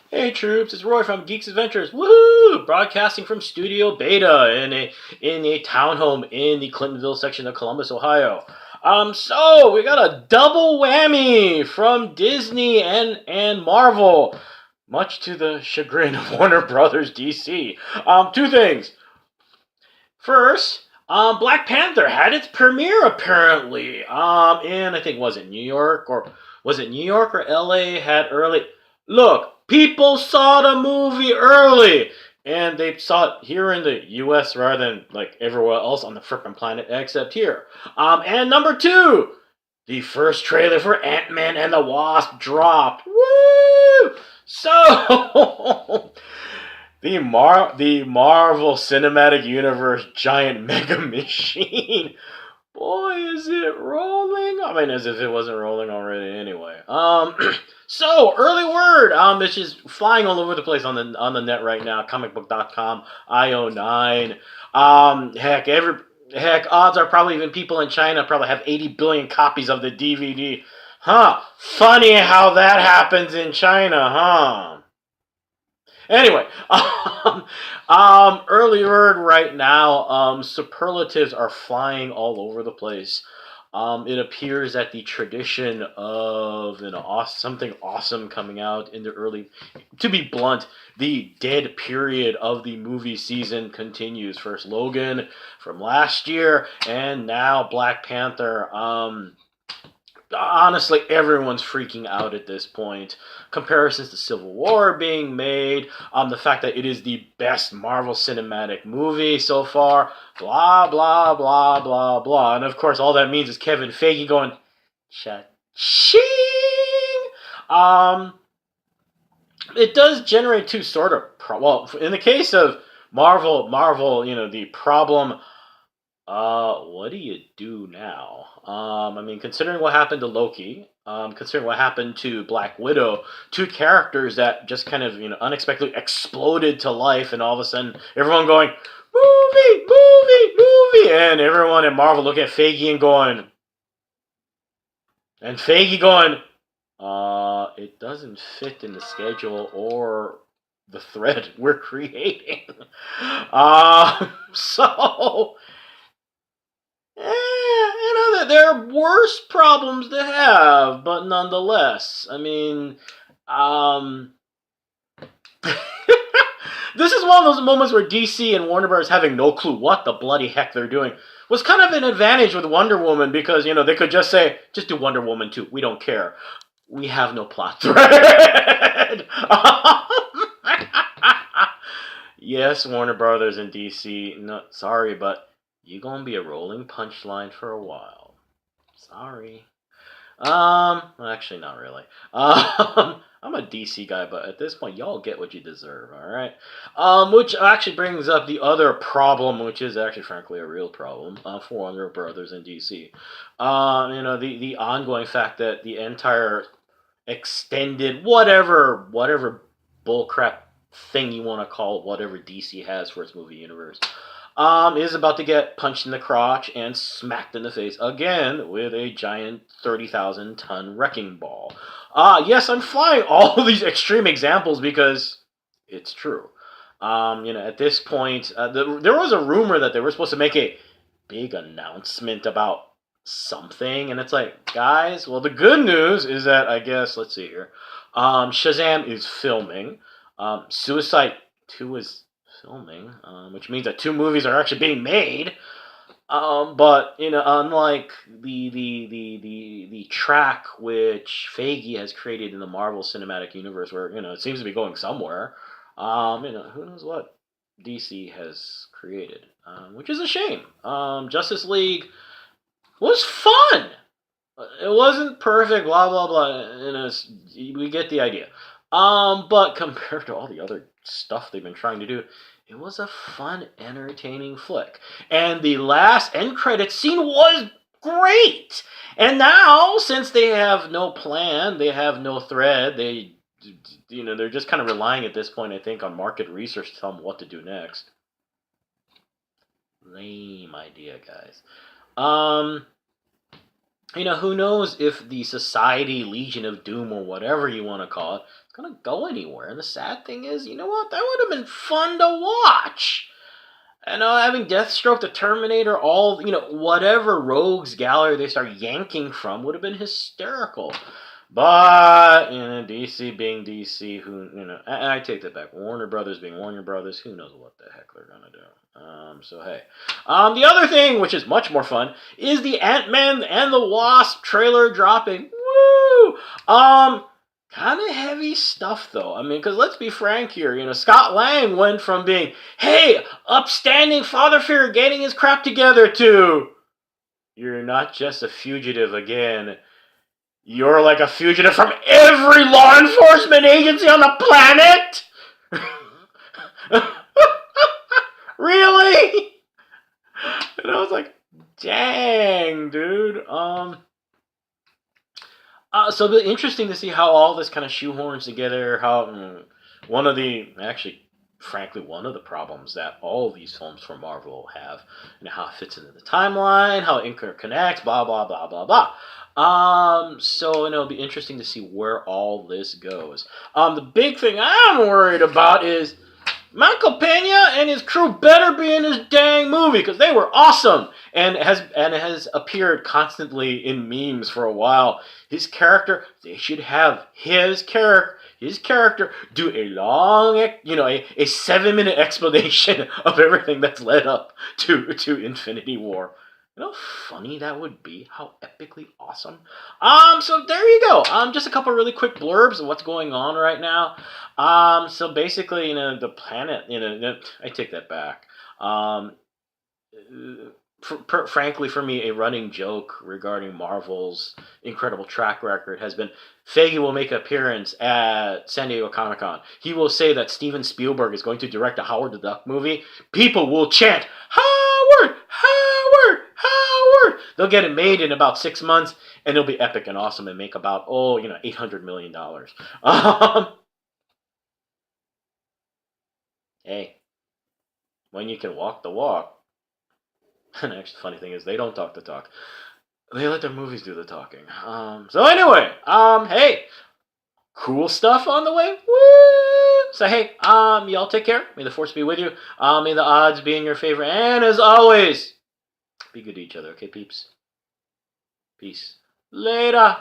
Hey troops, it's Roy from Geeks Adventures. Woohoo! Broadcasting from Studio Beta in a townhome in the Clintonville section of Columbus, Ohio. So we got a double whammy from Disney and Marvel, much to the chagrin of Warner Brothers DC. Two things. First, Black Panther had its premiere apparently. In I think was it New York or LA had early. Look, people saw the movie early, and they saw it here in the U.S. rather than like everywhere else on the frickin' planet except here. And number two, the first trailer for Ant-Man and the Wasp dropped. Woo! So the Marvel Cinematic Universe giant mega machine. Boy, is it rolling! I mean, as if it wasn't rolling already anyway. So early word. It's just flying all over the place on the net right now. Comicbook.com, IO9. Odds are probably even people in China probably have 80 billion copies of the DVD. Huh? Funny how that happens in China, huh? Anyway, early word right now. Superlatives are flying all over the place. It appears that the tradition of something awesome coming out in the early, to be blunt, the dead period of the movie season continues. First Logan from last year, and now Black Panther. Honestly, everyone's freaking out at this point. Comparisons to Civil War are being made. The fact that it is the best Marvel Cinematic movie so far. Blah, blah, blah, blah, blah. And of course, all that means is Kevin Feige going, cha-ching! Um, it does generate two sort of, well, in the case of Marvel, the problem. What do you do now? I mean, considering what happened to Loki, considering what happened to Black Widow, two characters that just kind of, unexpectedly exploded to life, and all of a sudden, everyone going, movie, movie, movie, and everyone at Marvel looking at Feige and Feige going, it doesn't fit in the schedule or the thread we're creating. So there are worse problems to have, but nonetheless, I mean, um, this is one of those moments where DC and Warner Bros. Having no clue what the bloody heck they're doing was kind of an advantage with Wonder Woman because, they could just say, just do Wonder Woman 2. We don't care. We have no plot thread. Yes, Warner Brothers and DC. No, sorry, but you're gonna be a rolling punchline for a while. Sorry. Well, actually, not really. I'm a DC guy, but at this point, y'all get what you deserve, all right? Which actually brings up the other problem, which is actually, frankly, a real problem for Warner Brothers and DC. The ongoing fact that the entire extended whatever bullcrap thing you want to call whatever DC has for its movie universe is about to get punched in the crotch and smacked in the face again with a giant 30,000 ton wrecking ball. Yes, I'm flying all of these extreme examples because it's true. At this point, there was a rumor that they were supposed to make a big announcement about something, and it's like, guys, well, the good news is that I guess, let's see here, Shazam is filming. Suicide 2 is filming, which means that two movies are actually being made. But unlike the track which Feige has created in the Marvel Cinematic Universe, where it seems to be going somewhere, who knows what DC has created, which is a shame. Justice League was fun. It wasn't perfect, blah blah blah. We get the idea. But compared to all the other stuff they've been trying to do, it was a fun, entertaining flick. And the last end credits scene was great. And now, since they have no plan, they have no thread, they're just kind of relying at this point, I think, on market research to tell them what to do next. Lame idea, guys. Who knows if the Society, Legion of Doom, or whatever you want to call it, gonna go anywhere. And the sad thing is, you know what? That would have been fun to watch. And having Deathstroke, the Terminator, all, whatever rogues gallery they start yanking from would have been hysterical. But, DC being DC, I take that back. Warner Brothers being Warner Brothers, who knows what the heck they're gonna do. So hey. The other thing, which is much more fun, is the Ant-Man and the Wasp trailer dropping. Woo! Kind of heavy stuff, though. I mean, because let's be frank here. Scott Lang went from being, hey, upstanding father figure getting his crap together to, you're not just a fugitive again. You're like a fugitive from every law enforcement agency on the planet? Really? And I was like, dang, dude. So it'll be interesting to see how all this kind of shoehorns together. How one of the problems that all these films from Marvel have, how it fits into the timeline, how it interconnects, blah blah blah blah blah. So it'll be interesting to see where all this goes. The big thing I'm worried about is Michael Pena and his crew better be in this dang movie because they were awesome and it has appeared constantly in memes for a while. His character, they should have his character do a long, a 7-minute explanation of everything that's led up to Infinity War. You know how funny that would be? How epically awesome. So there you go. Just a couple really quick blurbs of what's going on right now. So basically, the planet, I take that back. Frankly, for me, a running joke regarding Marvel's incredible track record has been Feige will make an appearance at San Diego Comic-Con. He will say that Steven Spielberg is going to direct a Howard the Duck movie. People will chant, Howard! Howard! Howard! They'll get it made in about 6 months, and it'll be epic and awesome and make about, $800 million. Hey, when you can walk the walk. And actually, the funny thing is, they don't talk the talk. They let their movies do the talking. So anyway, hey, cool stuff on the way. Woo! So hey, y'all take care. May the force be with you. May the odds be in your favor. And as always, be good to each other, okay, peeps? Peace. Later.